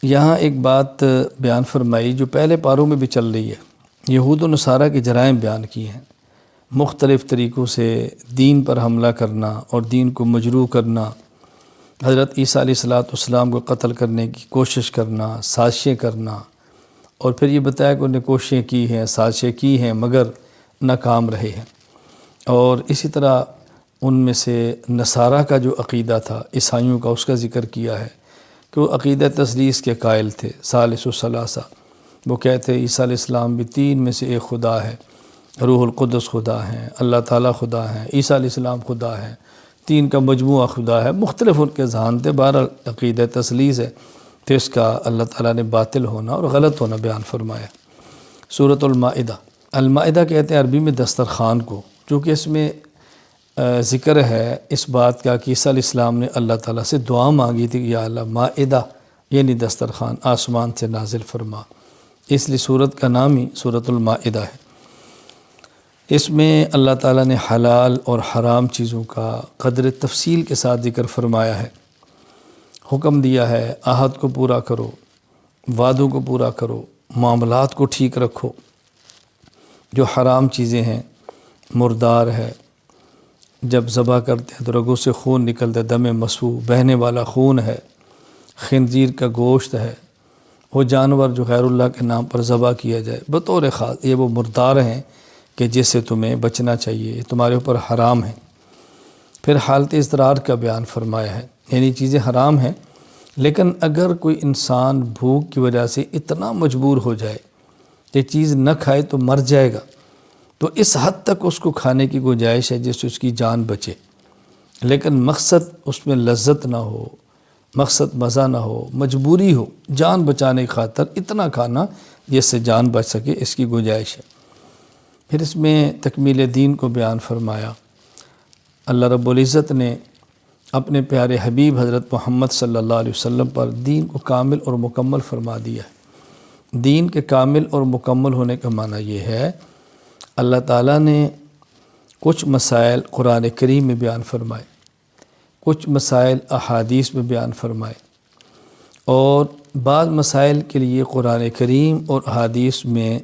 یہاں ایک بات بیان فرمائی جو پہلے پاروں میں بھی چل رہی ہے۔ یہود و نصارہ کے جرائم بیان کیے ہیں، مختلف طریقوں سے دین پر حملہ کرنا اور دین کو مجروح کرنا، حضرت عیسیٰ علیہ السلام کو قتل کرنے کی کوشش کرنا، سازشیں کرنا، اور پھر یہ بتایا کہ انہیں کوششیں کی ہیں، سازشیں کی ہیں مگر ناکام رہے ہیں۔ اور اسی طرح ان میں سے نصارہ کا جو عقیدہ تھا، عیسائیوں کا، اس کا ذکر کیا ہے کہ وہ عقیدہ تثلیث کے قائل تھے، ثالث الثلاثہ۔ وہ کہتے ہیں عیسیٰ علیہ السلام بھی تین میں سے ایک خدا ہے، روح القدس خدا ہیں، اللہ تعالیٰ خدا ہیں، عیسیٰ علیہ السلام خدا ہے، تین کا مجموعہ خدا ہے۔ مختلف ان کے ذہان تھے، بہرحال عقیدہ تثلیث ہے، تو اس کا اللہ تعالیٰ نے باطل ہونا اور غلط ہونا بیان فرمایا۔ سورۃ المائدہ، المائدہ کہتے ہیں عربی میں دسترخوان کو، چونکہ اس میں ذکر ہے اس بات کا کہ عیسیٰ علیہ السلام نے اللہ تعالیٰ سے دعا مانگی تھی کہ یا اللہ مائدہ یعنی دسترخوان آسمان سے نازل فرما، اس لیے سورت کا نام ہی سورۃ المائدہ ہے۔ اس میں اللہ تعالیٰ نے حلال اور حرام چیزوں کا قدر تفصیل کے ساتھ ذکر فرمایا ہے، حکم دیا ہے عہد کو پورا کرو، وعدوں کو پورا کرو، معاملات کو ٹھیک رکھو۔ جو حرام چیزیں ہیں، مردار ہے، جب ذبح کرتے ہیں تو رگوں سے خون نکلتا ہے، دم مسفوح، بہنے والا خون ہے، خنزیر کا گوشت ہے، وہ جانور جو غیر اللہ کے نام پر ذبح کیا جائے بطور خاص، یہ وہ مردار ہیں کہ جس سے تمہیں بچنا چاہیے، تمہارے اوپر حرام ہیں۔ پھر حالت اضطرار کا بیان فرمایا ہے، یعنی چیزیں حرام ہیں، لیکن اگر کوئی انسان بھوک کی وجہ سے اتنا مجبور ہو جائے کہ چیز نہ کھائے تو مر جائے گا، تو اس حد تک اس کو کھانے کی گنجائش ہے جس سے اس کی جان بچے، لیکن مقصد اس میں لذت نہ ہو، مقصد مزہ نہ ہو، مجبوری ہو، جان بچانے کی خاطر اتنا کھانا جس سے جان بچ سکے، اس کی گنجائش ہے۔ پھر اس میں تکمیل دین کو بیان فرمایا۔ اللہ رب العزت نے اپنے پیارے حبیب حضرت محمد صلی اللہ علیہ وسلم پر دین کو کامل اور مکمل فرما دیا ہے۔ دین کے کامل اور مکمل ہونے کا معنی یہ ہے اللہ تعالیٰ نے کچھ مسائل قرآن کریم میں بیان فرمائے، کچھ مسائل احادیث میں بیان فرمائے، اور بعض مسائل کے لیے قرآن کریم اور احادیث میں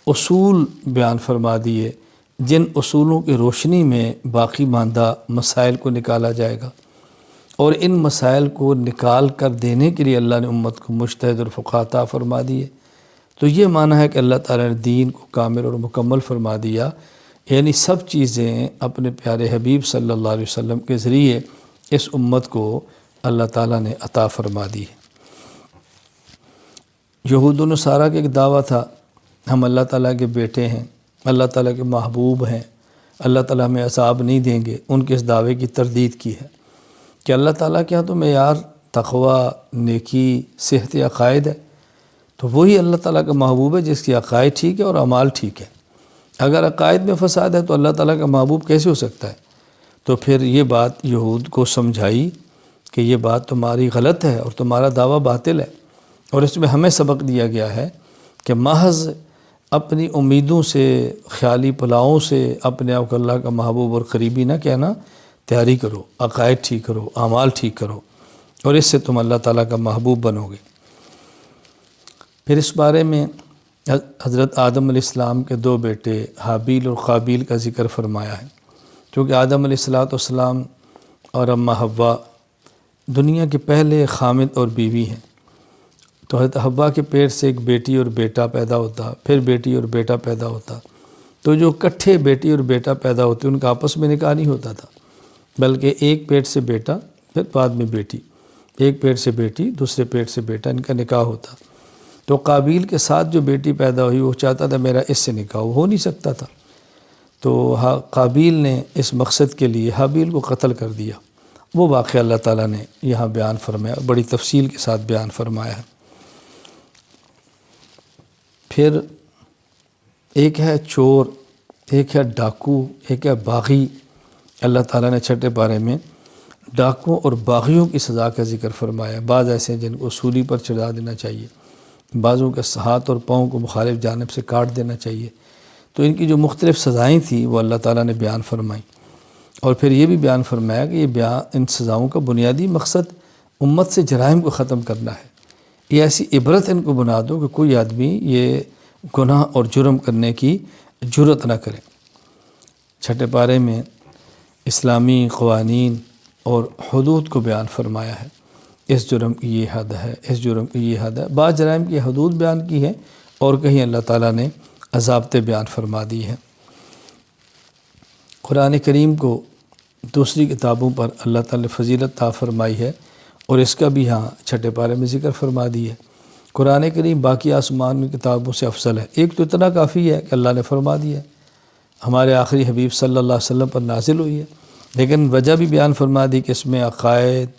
اصول بیان فرما دیے، جن اصولوں کی روشنی میں باقی ماندہ مسائل کو نکالا جائے گا، اور ان مسائل کو نکال کر دینے کے لیے اللہ نے امت کو مجتہد اور فقہ عطا فرما دیے۔ تو یہ معنی ہے کہ اللہ تعالیٰ نے دین کو کامل اور مکمل فرما دیا، یعنی سب چیزیں اپنے پیارے حبیب صلی اللہ علیہ وسلم کے ذریعے اس امت کو اللہ تعالیٰ نے عطا فرما دی ہے۔ یہود و نصارہ کا ایک دعویٰ تھا ہم اللہ تعالیٰ کے بیٹے ہیں، اللہ تعالیٰ کے محبوب ہیں، اللہ تعالیٰ ہمیں عذاب نہیں دیں گے۔ ان کے اس دعوے کی تردید کی ہے کہ اللہ تعالیٰ کے ہاں تو معیار تقوی، نیکی، صحت عقائد ہے، تو وہی اللہ تعالیٰ کا محبوب ہے جس کی عقائد ٹھیک ہے اور اعمال ٹھیک ہے۔ اگر عقائد میں فساد ہے تو اللہ تعالیٰ کا محبوب کیسے ہو سکتا ہے؟ تو پھر یہ بات یہود کو سمجھائی کہ یہ بات تمہاری غلط ہے اور تمہارا دعویٰ باطل ہے، اور اس میں ہمیں سبق دیا گیا ہے کہ محض اپنی امیدوں سے، خیالی پلاؤں سے اپنے آپ کو اللہ کا محبوب اور قریبی نہ کہنا، تیاری کرو، عقائد ٹھیک کرو، اعمال ٹھیک کرو، اور اس سے تم اللہ تعالیٰ کا محبوب بنو گے۔ پھر اس بارے میں حضرت آدم علیہ السلام کے دو بیٹے حابیل اور قابیل کا ذکر فرمایا ہے، کیونکہ آدم علیہ السلام اور اماں حوا دنیا کے پہلے خامد اور بیوی ہیں، تو حضرت حوا کے پیٹ سے ایک بیٹی اور بیٹا پیدا ہوتا، پھر بیٹی اور بیٹا پیدا ہوتا، تو جو اکٹھے بیٹی اور بیٹا پیدا ہوتے ان کا آپس میں نکاح نہیں ہوتا تھا، بلکہ ایک پیٹ سے بیٹا، پھر بعد میں بیٹی، ایک پیٹ سے بیٹی، دوسرے پیٹ سے بیٹا، ان کا نکاح ہوتا۔ تو قابیل کے ساتھ جو بیٹی پیدا ہوئی وہ چاہتا تھا میرا اس سے نکاح ہو نہیں سکتا تھا، تو قابیل نے اس مقصد کے لیے حابیل کو قتل کر دیا۔ وہ واقعہ اللہ تعالیٰ نے یہاں بیان فرمایا، بڑی تفصیل کے ساتھ بیان فرمایا ہے۔ پھر ایک ہے چور، ایک ہے ڈاکو، ایک ہے باغی۔ اللہ تعالیٰ نے چھٹے پارے میں ڈاکوں اور باغیوں کی سزا کا ذکر فرمایا۔ بعض ایسے ہیں جن کو سولی پر چڑھا دینا چاہیے، بعضوں کے ہاتھ اور پاؤں کو مخالف جانب سے کاٹ دینا چاہیے۔ تو ان کی جو مختلف سزائیں تھیں وہ اللہ تعالیٰ نے بیان فرمائیں، اور پھر یہ بھی بیان فرمایا کہ ان سزاؤں کا بنیادی مقصد امت سے جرائم کو ختم کرنا ہے، یہ ایسی عبرت ان کو بنا دو کہ کوئی آدمی یہ گناہ اور جرم کرنے کی جرت نہ کرے۔ چھٹے پارے میں اسلامی قوانین اور حدود کو بیان فرمایا ہے، اس جرم کی یہ حد ہے، اس جرم کی یہ حد ہے۔ بعض جرائم کی حدود بیان کی ہے اور کہیں اللہ تعالیٰ نے ضابطے بیان فرما دی ہیں۔ قرآن کریم کو دوسری کتابوں پر اللہ تعالیٰ نے فضیلت عطا فرمائی ہے اور اس کا بھی یہاں چھٹے پارے میں ذکر فرما دی ہے۔ قرآن کریم باقی آسمان کی کتابوں سے افضل ہے۔ ایک تو اتنا کافی ہے کہ اللہ نے فرما دیا ہے، ہمارے آخری حبیب صلی اللہ علیہ وسلم پر نازل ہوئی ہے، لیکن وجہ بھی بیان فرما دی کہ اس میں عقائد،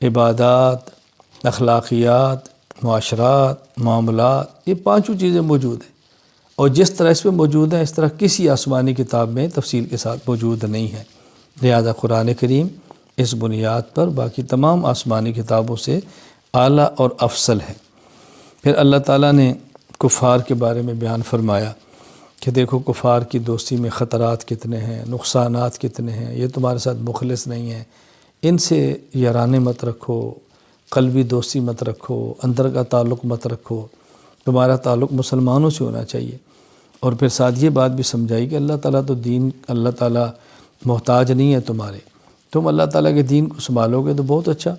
عبادات، اخلاقیات، معاشرات، معاملات، یہ پانچوں چیزیں موجود ہیں، اور جس طرح اس میں موجود ہیں اس طرح کسی آسمانی کتاب میں تفصیل کے ساتھ موجود نہیں ہے۔ لہذا قرآن کریم اس بنیاد پر باقی تمام آسمانی کتابوں سے اعلیٰ اور افضل ہے۔ پھر اللہ تعالیٰ نے کفار کے بارے میں بیان فرمایا کہ دیکھو کفار کی دوستی میں خطرات کتنے ہیں، نقصانات کتنے ہیں، یہ تمہارے ساتھ مخلص نہیں ہیں، ان سے یارانے مت رکھو، قلبی دوستی مت رکھو، اندر کا تعلق مت رکھو، تمہارا تعلق مسلمانوں سے ہونا چاہیے۔ اور پھر ساتھ یہ بات بھی سمجھائی کہ اللہ تعالیٰ تو دین، اللہ تعالیٰ محتاج نہیں ہے تمہارے، تم اللہ تعالیٰ کے دین کو سنبھالو گے تو بہت اچھا،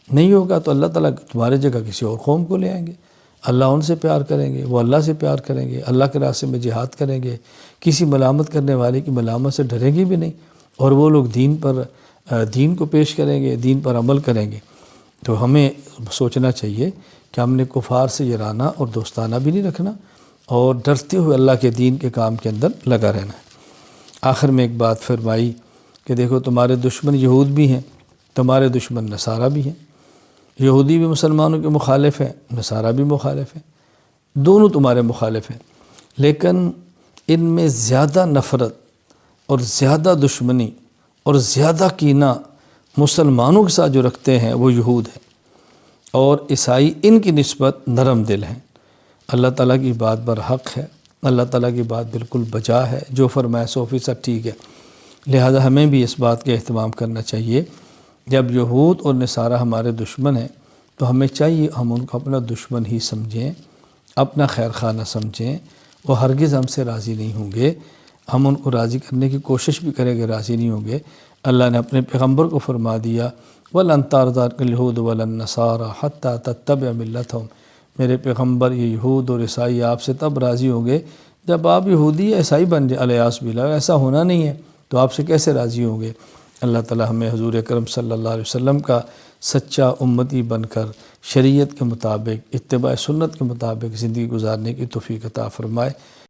نہیں ہوگا تو اللہ تعالیٰ تمہارے جگہ کسی اور قوم کو لے آئیں گے، اللہ ان سے پیار کریں گے، وہ اللہ سے پیار کریں گے، اللہ کے راستے میں جہاد کریں گے، کسی ملامت کرنے والے کی ملامت سے ڈریں گے بھی نہیں، اور وہ لوگ دین کو پیش کریں گے، دین پر عمل کریں گے۔ تو ہمیں سوچنا چاہیے کہ ہم نے کفار سے یارانہ اور دوستانہ بھی نہیں رکھنا، اور ڈرتے ہوئے اللہ کے دین کے کام کے اندر لگا رہنا ہے۔ آخر میں ایک بات فرمائی کہ دیکھو تمہارے دشمن یہود بھی ہیں، تمہارے دشمن نصارہ بھی ہیں، یہودی بھی مسلمانوں کے مخالف ہیں، نصارہ بھی مخالف ہیں، دونوں تمہارے مخالف ہیں، لیکن ان میں زیادہ نفرت اور زیادہ دشمنی اور زیادہ کینہ مسلمانوں کے ساتھ جو رکھتے ہیں وہ یہود ہیں، اور عیسائی ان کی نسبت نرم دل ہیں۔ اللہ تعالیٰ کی بات برحق ہے، اللہ تعالیٰ کی بات بالکل بجا ہے، جو فرمائے 100% ٹھیک ہے۔ لہذا ہمیں بھی اس بات کا اہتمام کرنا چاہیے، جب یہود اور نصارہ ہمارے دشمن ہیں تو ہمیں چاہیے ہم ان کو اپنا دشمن ہی سمجھیں، اپنا خیر خواہ نہ سمجھیں، وہ ہرگز ہم سے راضی نہیں ہوں گے، ہم ان کو راضی کرنے کی کوشش بھی کریں گے، راضی نہیں ہوں گے۔ اللہ نے اپنے پیغمبر کو فرما دیا وَلَن تَرْضَى عَنكَ الْيَهُودُ وَلَا النَّصَارَىٰ حَتَّىٰ تَتَّبِعَ مِلَّتَهُمْ، میرے پیغمبر یہ یہود اور عیسائی آپ سے تب راضی ہوں گے جب آپ یہودی یا عیسائی بن جائیں، الیاس باللہ، ایسا ہونا نہیں ہے تو آپ سے کیسے راضی ہوں گے۔ اللہ تعالی ہمیں حضور اکرم صلی اللہ علیہ وسلم کا سچا امتی بن کر شریعت کے مطابق، اتباع سنت کے مطابق زندگی گزارنے کی توفیق عطا فرمائے۔